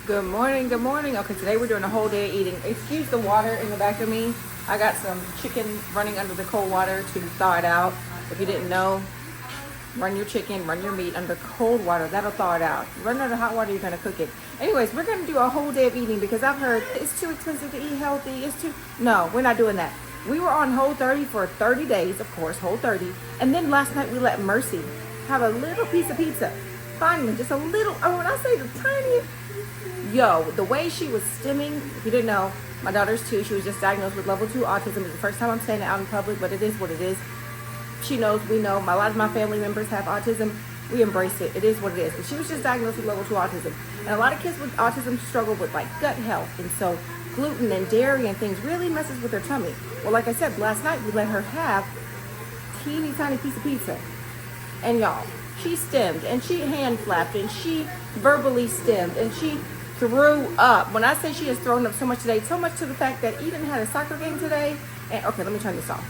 Good morning, good morning. Okay, today we're doing a whole day of eating. Excuse the water in the back of me. I got some chicken running under the cold water to thaw it out. If you didn't know, run your chicken, run your meat under cold water. That'll thaw it out. Run under hot water, you're gonna cook it. Anyways, we're gonna do a whole day of eating because I've heard it's too expensive to eat healthy. No, we're not doing that. We were on Whole30 for 30 days, of course, Whole30. And then last night we let Mercy have a little piece of pizza. Finally, just a little, when I say the tiniest, yo, the way she was stimming, if you didn't know, my daughter's 2. She was just diagnosed with level 2 autism. It's the first time I'm saying it out in public, but it is what it is. She knows, we know. A lot of my family members have autism. We embrace it. It is what it is. But she was just diagnosed with level 2 autism. And a lot of kids with autism struggle with like gut health. And so gluten and dairy and things really messes with their tummy. Well, like I said, last night we let her have a teeny tiny piece of pizza. And y'all, she stemmed and she hand flapped and she verbally stemmed and she threw up. When I say she has thrown up so much today, so much to the fact that Eden had a soccer game today. And okay, let me turn this off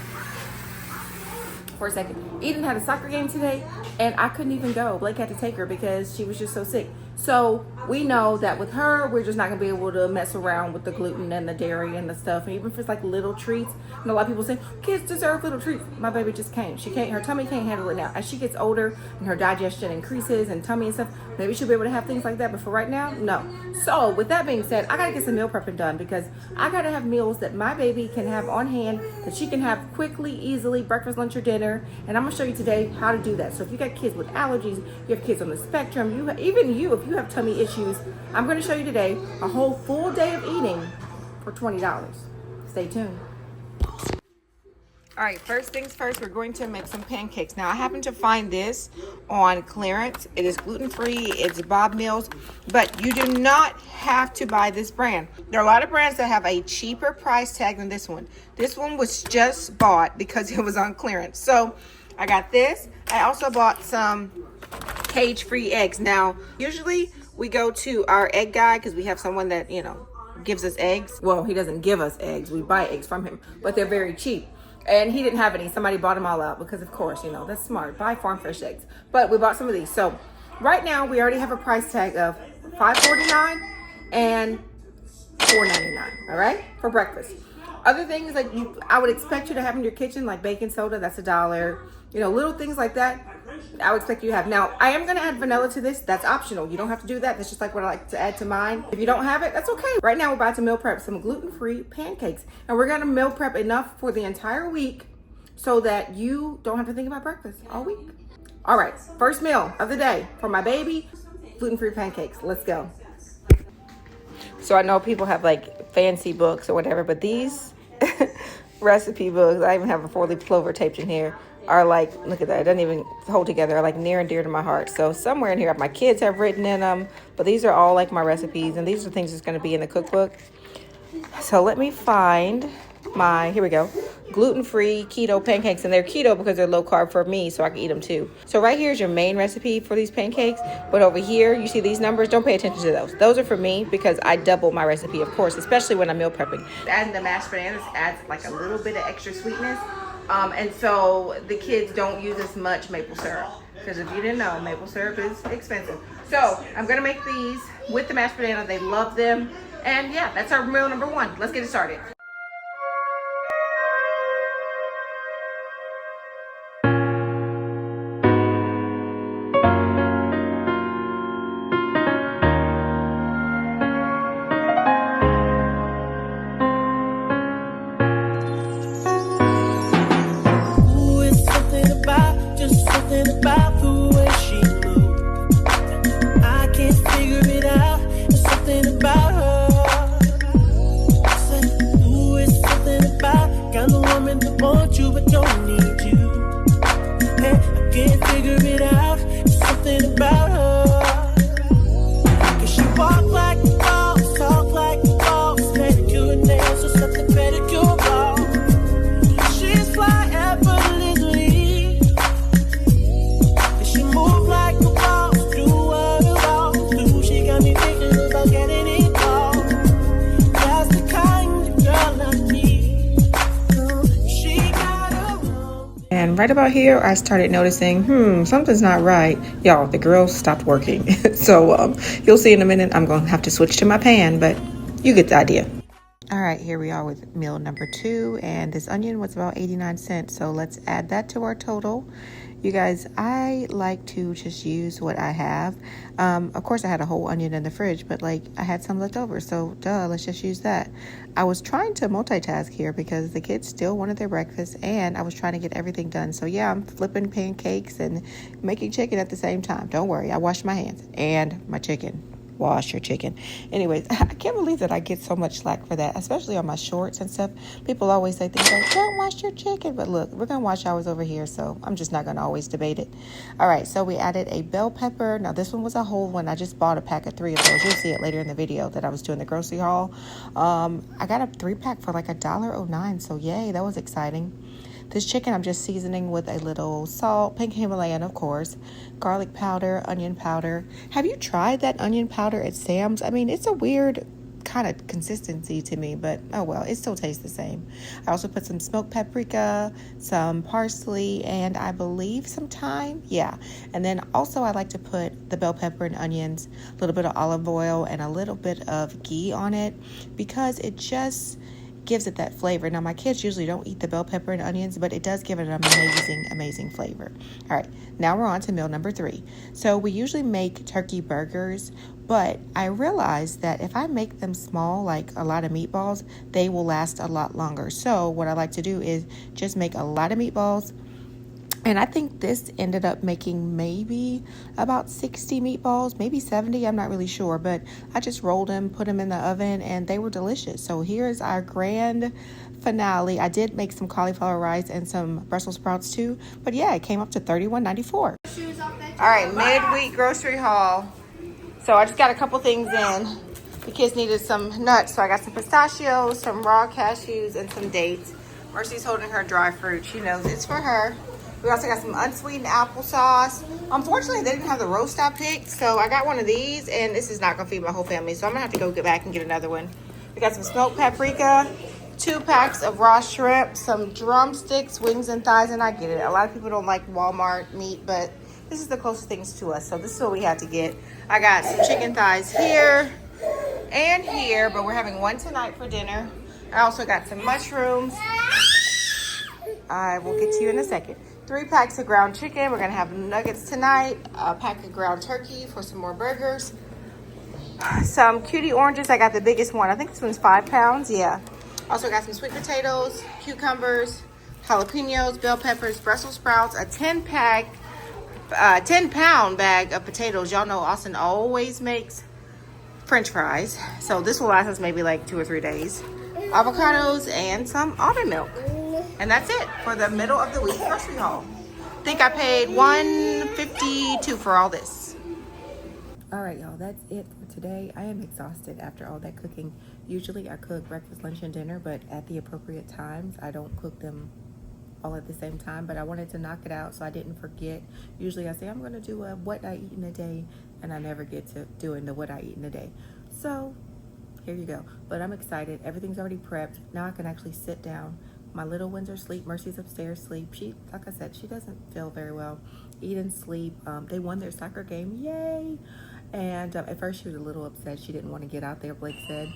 for a second. Eden had a soccer game today and I couldn't even go. Blake had to take her because she was just so sick. So we know that with her, we're just not gonna be able to mess around with the gluten and the dairy and the stuff. And even if it's like little treats, and a lot of people say, kids deserve little treats. My baby just can't. Her tummy can't handle it now. As she gets older and her digestion increases and tummy and stuff, maybe she'll be able to have things like that. But for right now, no. So with that being said, I gotta get some meal prepping done because I gotta have meals that my baby can have on hand, that she can have quickly, easily, breakfast, lunch, or dinner. And I'm gonna show you today how to do that. So if you got kids with allergies, you have kids on the spectrum, if you have tummy issues, I'm going to show you today a whole full day of eating for $20. Stay tuned. All right, first things first, we're going to make some pancakes. Now, I happen to find this on clearance. It is gluten-free, it's Bob Mills, but you do not have to buy this brand. There are a lot of brands that have a cheaper price tag than this one. This one was just bought because it was on clearance. So I got this. I also bought some cage-free eggs. Now, usually we go to our egg guy because we have someone that, gives us eggs. Well, he doesn't give us eggs. We buy eggs from him, but they're very cheap. And he didn't have any. Somebody bought them all out because, of course, that's smart. Buy farm fresh eggs. But we bought some of these. So right now, we already have a price tag of $5.49 and $4.99, all right, for breakfast. Other things like I would expect you to have in your kitchen, like baking soda, that's $1. Little things like that, I would expect you to have. Now, I am going to add vanilla to this. That's optional. You don't have to do that. That's just like what I like to add to mine. If you don't have it, that's okay. Right now, we're about to meal prep some gluten-free pancakes. And we're going to meal prep enough for the entire week so that you don't have to think about breakfast all week. All right, first meal of the day for my baby, gluten-free pancakes. Let's go. So I know people have like fancy books or whatever, but these recipe books, I even have a 4-leaf clover taped in here, are like, look at that, it doesn't even hold together, are like near and dear to my heart. So somewhere in here, my kids have written in them, but these are all like my recipes, and these are things that's going to be in the cookbook. So let me find here we go, gluten-free keto pancakes, and they're keto because they're low carb for me, so I can eat them too. So right here is your main recipe for these pancakes, but over here, you see these numbers, don't pay attention to those. Those are for me because I double my recipe, of course, especially when I'm meal prepping. Adding the mashed bananas adds like a little bit of extra sweetness. And so the kids don't use as much maple syrup because if you didn't know, maple syrup is expensive. So I'm going to make these with the mashed banana. They love them. And yeah, that's our meal number 1. Let's get it started. About the way she moved, I can't figure it out. There's something about her. Said, And right about here, I started noticing, something's not right. Y'all, the grill stopped working. So you'll see in a minute, I'm going to have to switch to my pan, but you get the idea. All right, here we are with meal number 2, and this onion was about 89 cents. So let's add that to our total. You guys, I like to just use what I have. Of course, I had a whole onion in the fridge, but like I had some left over, so duh, let's just use that. I was trying to multitask here because the kids still wanted their breakfast, and I was trying to get everything done. So yeah, I'm flipping pancakes and making chicken at the same time. Don't worry, I washed my hands and my chicken. Wash your chicken. Anyways, I can't believe that I get so much slack for that, especially on my shorts and stuff. People always say things like, don't wash your chicken. But look, we're going to wash ours over here, so I'm just not going to always debate it. All right, so we added a bell pepper. Now, this one was a whole one. I just bought a pack of 3 of those. You'll see it later in the video that I was doing the grocery haul. I got a 3-pack for like $1.09, so yay, that was exciting. This chicken I'm just seasoning with a little salt, pink Himalayan, of course, garlic powder, onion powder. Have you tried that onion powder at Sam's? I mean, it's a weird kind of consistency to me, but oh well, it still tastes the same. I also put some smoked paprika, some parsley, and I believe some thyme. Yeah. And then also I like to put the bell pepper and onions, a little bit of olive oil, and a little bit of ghee on it because it just gives it that flavor. Now, my kids usually don't eat the bell pepper and onions, but it does give it an amazing flavor. All right, now we're on to meal number 3. So we usually make turkey burgers, but I realized that if I make them small, like a lot of meatballs, they will last a lot longer. So what I like to do is just make a lot of meatballs. And I think this ended up making maybe about 60 meatballs, maybe 70, I'm not really sure. But I just rolled them, put them in the oven, and they were delicious. So here's our grand finale. I did make some cauliflower rice and some Brussels sprouts too. But yeah, it came up to $31.94. All right, midweek grocery haul. So I just got a couple things in. The kids needed some nuts, so I got some pistachios, some raw cashews, and some dates. Mercy's holding her dry fruit. She knows it's for her. We also got some unsweetened applesauce. Unfortunately, they didn't have the roast I picked, so I got one of these, and this is not going to feed my whole family, so I'm going to have to go get back and get another one. We got some smoked paprika, 2 packs of raw shrimp, some drumsticks, wings and thighs, and I get it. A lot of people don't like Walmart meat, but this is the closest things to us, so this is what we had to get. I got some chicken thighs here and here, but we're having one tonight for dinner. I also got some mushrooms. I will get to you in a second. 3 packs of ground chicken. We're going to have nuggets tonight. A pack of ground turkey for some more burgers. Some cutie oranges. I got the biggest one. I think this one's 5 pounds. Yeah. Also got some sweet potatoes, cucumbers, jalapenos, bell peppers, Brussels sprouts, a 10-pound bag of potatoes. Y'all know Austin always makes French fries. So this will last us maybe like 2 or 3 days. Avocados and some almond milk. And that's it for the middle of the week grocery haul. I think I paid $152 for all this. All right, y'all, that's it for today. I am exhausted after all that cooking. Usually I cook breakfast, lunch, and dinner, but at the appropriate times. I don't cook them all at the same time, but I wanted to knock it out so I didn't forget. Usually I say I'm going to do a what I eat in a day, and I never get to doing the what I eat in a day. So here you go. But I'm excited. Everything's already prepped. Now I can actually sit down. My little ones are asleep. Mercy's upstairs sleep. She, like I said, she doesn't feel very well. Eat and sleep. They won their soccer game. Yay! And at first she was a little upset. She didn't want to get out there, Blake said.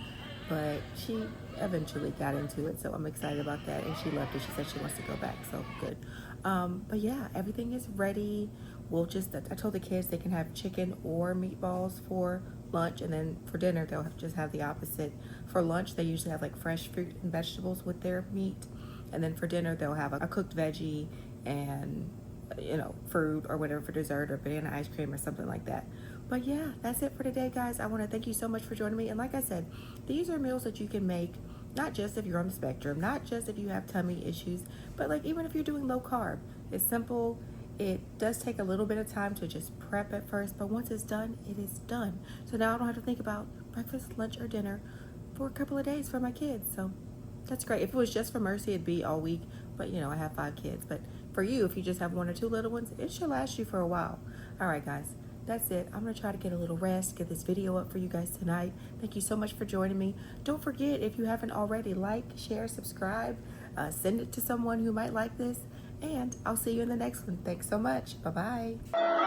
But she eventually got into it. So I'm excited about that. And she loved it. She said she wants to go back. So good. But yeah, everything is ready. I told the kids they can have chicken or meatballs for lunch, and then for dinner they'll just have the opposite. For lunch they usually have like fresh fruit and vegetables with their meat, and then for dinner they'll have a cooked veggie and fruit or whatever for dessert, or banana ice cream or something like that. But yeah, that's it for today, guys. I want to thank you so much for joining me. And like I said, these are meals that you can make not just if you're on the spectrum, not just if you have tummy issues, but like even if you're doing low carb. It's simple. It does take a little bit of time to just prep at first, but once it's done, it is done. So now I don't have to think about breakfast, lunch, or dinner for a couple of days for my kids. So that's great. If it was just for Mercy, it'd be all week. But I have 5 kids. But for you, if you just have 1 or 2 little ones, it should last you for a while. All right, guys. That's it. I'm going to try to get a little rest, get this video up for you guys tonight. Thank you so much for joining me. Don't forget, if you haven't already, like, share, subscribe, send it to someone who might like this. And I'll see you in the next one. Thanks so much. Bye-bye.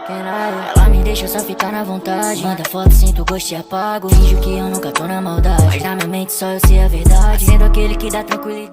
Ela me deixa só ficar na vontade. Manda foto, sinto o gosto e apago. Finjo que eu nunca tô na maldade, mas na minha mente só eu sei a verdade. Sendo aquele que dá tranquilidade.